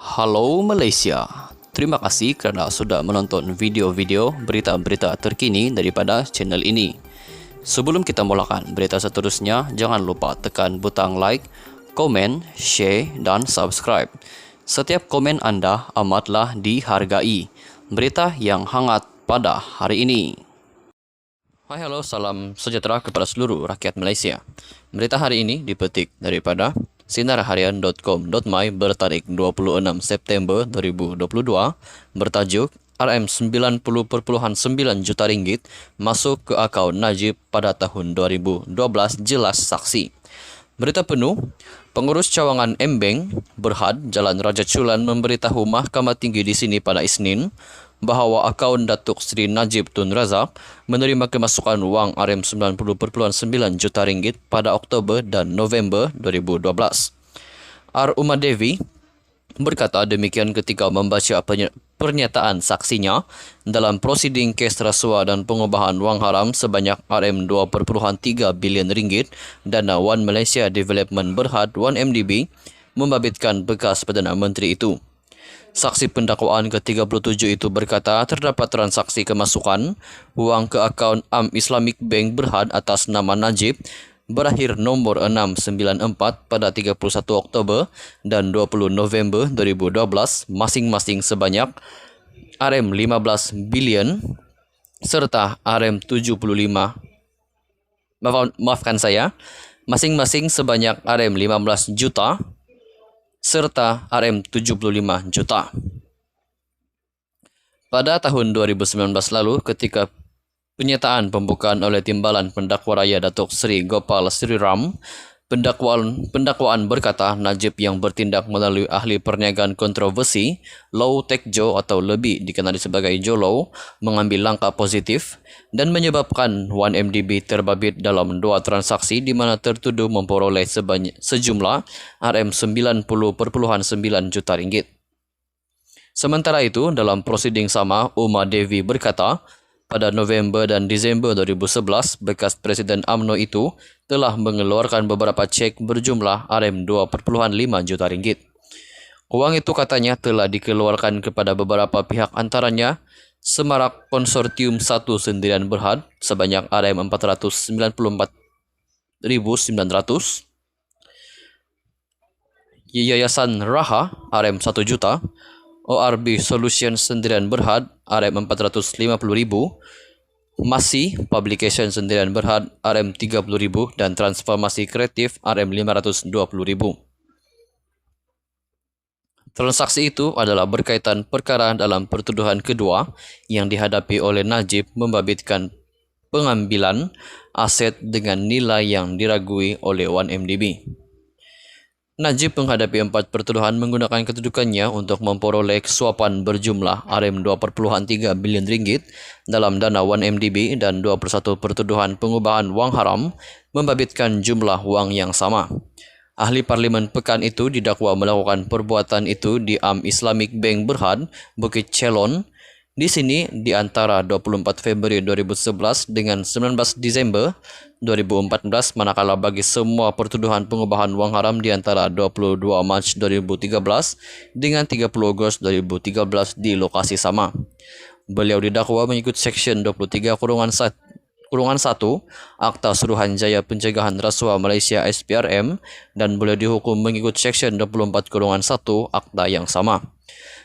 Halo Malaysia, terima kasih kerana sudah menonton video-video berita-berita terkini daripada channel ini. Sebelum kita mulakan berita seterusnya, jangan lupa tekan butang like, komen, share dan subscribe. Setiap komen anda amatlah dihargai. Berita yang hangat pada hari ini. Hai, halo, salam sejahtera kepada seluruh rakyat Malaysia. Berita hari ini dipetik daripada sinarharian.com.my bertarikh 26 September 2022 bertajuk RM 90.9 juta ringgit masuk ke akaun Najib pada tahun 2012 jelas saksi. Berita penuh, pengurus cawangan Embeng Berhad Jalan Raja Chulan memberitahu Mahkamah Tinggi di sini pada Isnin bahawa akaun Datuk Seri Najib Tun Razak menerima kemasukan wang RM 90.9 juta ringgit pada Oktober dan November 2012. R. Umar Devi berkata demikian ketika membaca pernyataan saksinya dalam prosiding kes rasuah dan pengubahan wang haram sebanyak RM 2.3 bilion ringgit dana One Malaysia Development Berhad 1MDB membabitkan bekas Perdana Menteri itu. Saksi pendakwaan ke-37 itu berkata terdapat transaksi kemasukan wang ke akaun Islamic Bank Berhad atas nama Najib berakhir nombor 694 pada 31 Oktober dan 20 November 2012 masing-masing sebanyak RM 15 bilion serta RM 75 masing-masing sebanyak RM 15 juta serta RM 75 juta. Pada tahun 2019 lalu, ketika penyataan pembukaan oleh Timbalan Pendakwa Raya Datuk Seri Gopal Sri Ram, pendakwaan berkata Najib yang bertindak melalui ahli perniagaan kontroversi Low Tech Joe atau lebih dikenali sebagai Jolo mengambil langkah positif dan menyebabkan 1MDB terbabit dalam dua transaksi di mana tertuduh memperoleh sejumlah RM 90.9 juta ringgit. Sementara itu, dalam prosiding sama, Umar Devi berkata, pada November dan Disember 2011, bekas Presiden UMNO itu telah mengeluarkan beberapa cek berjumlah RM 2.5 juta ringgit. Wang itu katanya telah dikeluarkan kepada beberapa pihak antaranya Semarak Konsortium 1 Sendirian Berhad sebanyak RM 494.900, Yayasan Raha RM 1 juta, ORB Solution Sendirian Berhad RM 450.000, Masih Publication Sendirian Berhad RM 30.000 dan Transformasi Kreatif RM 520.000. Transaksi itu adalah berkaitan perkara dalam pertuduhan kedua yang dihadapi oleh Najib membabitkan pengambilan aset dengan nilai yang diragui oleh 1MDB. Najib menghadapi 4 pertuduhan menggunakan kedudukannya untuk memperoleh suapan berjumlah RM 2.3 bilion ringgit dalam dana 1MDB dan 21 pertuduhan pengubahan wang haram membabitkan jumlah wang yang sama. Ahli Parlimen Pekan itu didakwa melakukan perbuatan itu di Islamic Bank Berhad, Bukit Chelon, di sini di antara 24 Februari 2011 dengan 19 Disember 2014, manakala bagi semua pertuduhan pengubahan wang haram di antara 22 Mac 2013 dengan 30 Ogos 2013 di lokasi sama. Beliau didakwa mengikut Seksyen 23 kurungan 1 Akta Suruhanjaya Pencegahan Rasuah Malaysia SPRM dan beliau dihukum mengikut Seksyen 24 kurungan 1 Akta yang sama.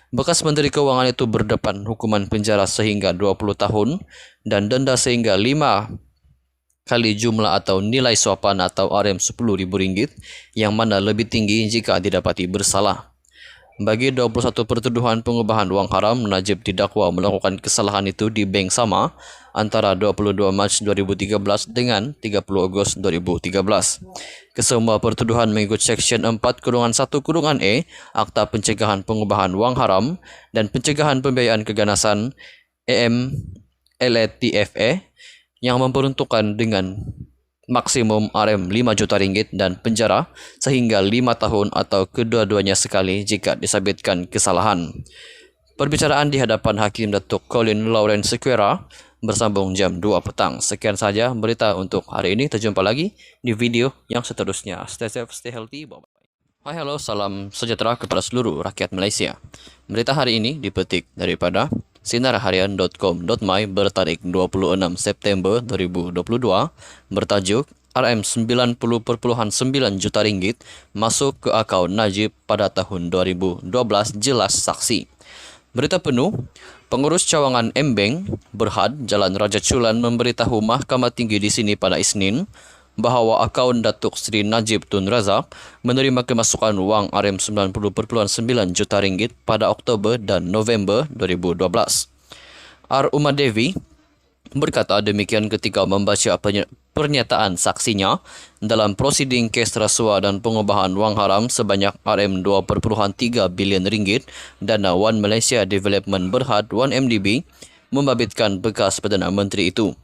Bekas Menteri Keuangan itu berdepan hukuman penjara sehingga 20 tahun dan denda sehingga 5 kali jumlah atau nilai suapan atau RM 10.000 ringgit yang mana lebih tinggi jika didapati bersalah. Bagi 21 pertuduhan pengubahan wang haram, Najib didakwa melakukan kesalahan itu di bank sama antara 22 Mac 2013 dengan 30 Ogos 2013. Kesemua pertuduhan mengikut Seksyen 4 kurungan 1 kurungan E Akta Pencegahan Pengubahan Wang Haram dan Pencegahan Pembiayaan Keganasan AMLATFA yang memperuntukkan dengan maksimum RM 5 juta ringgit dan penjara sehingga 5 tahun atau kedua-duanya sekali jika disabitkan kesalahan. Perbicaraan di hadapan Hakim Datuk Colin Lawrence Sequeira bersambung jam 2 petang. Sekian saja berita untuk hari ini. Terjumpa lagi di video yang seterusnya. Stay safe, stay healthy. Bye-bye. Hai halo, salam sejahtera kepada seluruh rakyat Malaysia. Berita hari ini dipetik daripada sinarharian.com.my bertarik 26 September 2022 bertajuk RM 90.9 juta ringgit masuk ke akaun Najib pada tahun 2012 jelas saksi. Berita penuh, pengurus cawangan Embeng, Berhad, Jalan Raja Chulan memberitahu Mahkamah Tinggi di sini pada Isnin bahawa akaun Datuk Seri Najib Tun Razak menerima kemasukan wang RM 90.9 juta ringgit pada Oktober dan November 2012. R. Umadevi berkata demikian ketika membaca pernyataan saksinya dalam prosiding kes rasuah dan pengubahan wang haram sebanyak RM 2.3 bilion ringgit dana One Malaysia Development Berhad 1MDB membabitkan bekas Perdana Menteri itu.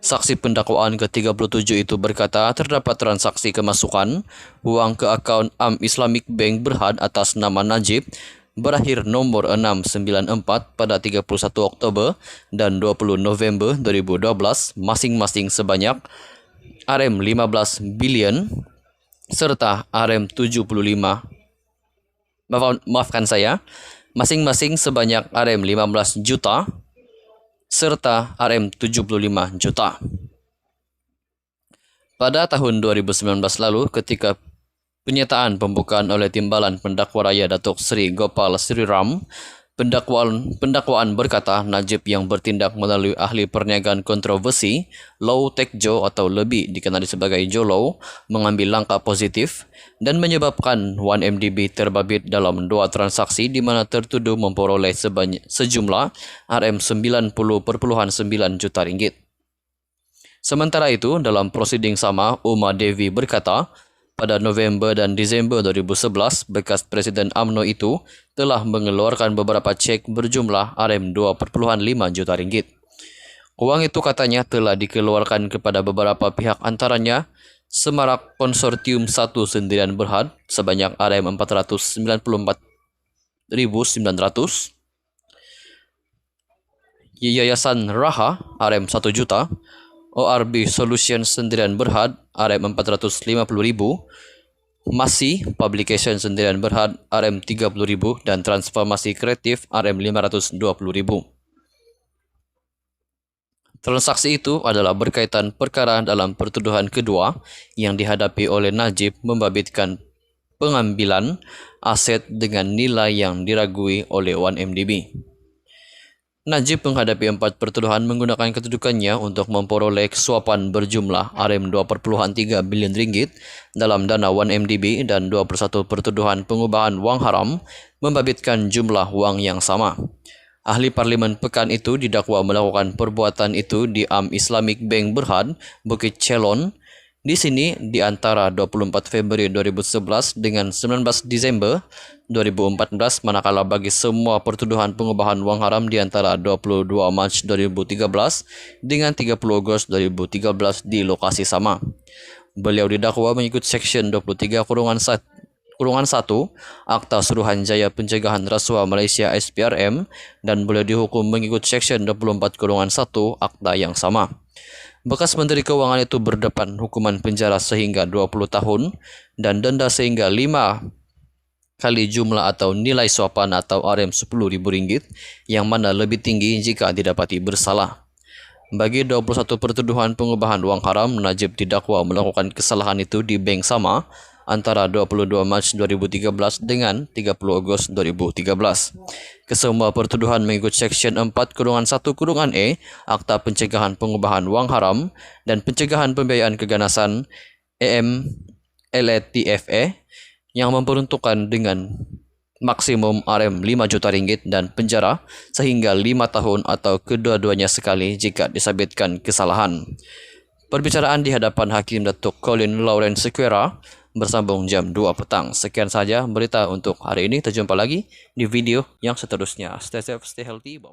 Saksi pendakwaan ke-37 itu berkata terdapat transaksi kemasukan wang ke akaun Islamic Bank Berhad atas nama Najib berakhir nombor 694 pada 31 Oktober dan 20 November 2012 masing-masing sebanyak RM 15 bilion serta RM 75 masing-masing sebanyak RM 15 juta serta RM 75 juta. Pada tahun 2019 lalu, ketika penyataan pembukaan oleh Timbalan Pendakwa Raya Datuk Seri Gopal Sri Ram, pendakwaan berkata Najib yang bertindak melalui ahli perniagaan kontroversi, Low Tech Joe atau lebih dikenali sebagai Jolo, mengambil langkah positif dan menyebabkan 1MDB terbabit dalam dua transaksi di mana tertuduh memperoleh sejumlah RM 90.9 juta ringgit. Sementara itu, dalam prosiding sama, Uma Devi berkata, pada November dan Disember 2011, bekas Presiden UMNO itu telah mengeluarkan beberapa cek berjumlah RM 2.5 juta ringgit. Uang itu katanya telah dikeluarkan kepada beberapa pihak antaranya Semarak Konsortium 1 Sendirian Berhad sebanyak RM 494.900, Yayasan Raha RM 1 juta, ORB Solution Sendirian Berhad RM 450.000, Masi Publication Sendirian Berhad RM 30.000 dan Transformasi Kreatif RM 520.000. Transaksi itu adalah berkaitan perkara dalam pertuduhan kedua yang dihadapi oleh Najib membabitkan pengambilan aset dengan nilai yang diragui oleh 1MDB. Najib menghadapi 4 pertuduhan menggunakan kedudukannya untuk memperoleh suapan berjumlah RM 2.3 bilion ringgit dalam dana 1MDB dan 21 pertuduhan pengubahan wang haram membabitkan jumlah wang yang sama. Ahli Parlimen Pekan itu didakwa melakukan perbuatan itu di Islamic Bank Berhad, Bukit Chelon. Di sini di antara 24 Februari 2011 dengan 19 Disember 2014, manakala bagi semua pertuduhan pengubahan wang haram di antara 22 Mac 2013 dengan 30 Ogos 2013 di lokasi sama. Beliau didakwa mengikut Seksyen 23 kurungan 1 Akta Suruhanjaya Pencegahan Rasuah Malaysia SPRM dan beliau dihukum mengikut Seksyen 24 kurungan 1 Akta yang sama. Bekas Menteri Keuangan itu berdepan hukuman penjara sehingga 20 tahun dan denda sehingga 5 kali jumlah atau nilai suapan atau RM 10.000 ringgit, yang mana lebih tinggi jika didapati bersalah. Bagi 21 pertuduhan pengubahan wang haram, Najib didakwa melakukan kesalahan itu di bank sama antara 22 Mac 2013 dengan 30 Ogos 2013. Kesemua pertuduhan mengikut Seksyen 4 kurungan 1 kurungan E Akta Pencegahan Pengubahan Wang Haram dan Pencegahan Pembiayaan Keganasan EMLATFA yang memperuntukkan dengan maksimum RM 5 juta ringgit dan penjara sehingga 5 tahun atau kedua-duanya sekali jika disabitkan kesalahan. Perbicaraan di hadapan Hakim Datuk Colin Lawrence Sequeira bersambung jam 2 petang. Sekian saja berita untuk hari ini. Terjumpa lagi di video yang seterusnya. Stay safe, stay healthy. Bye.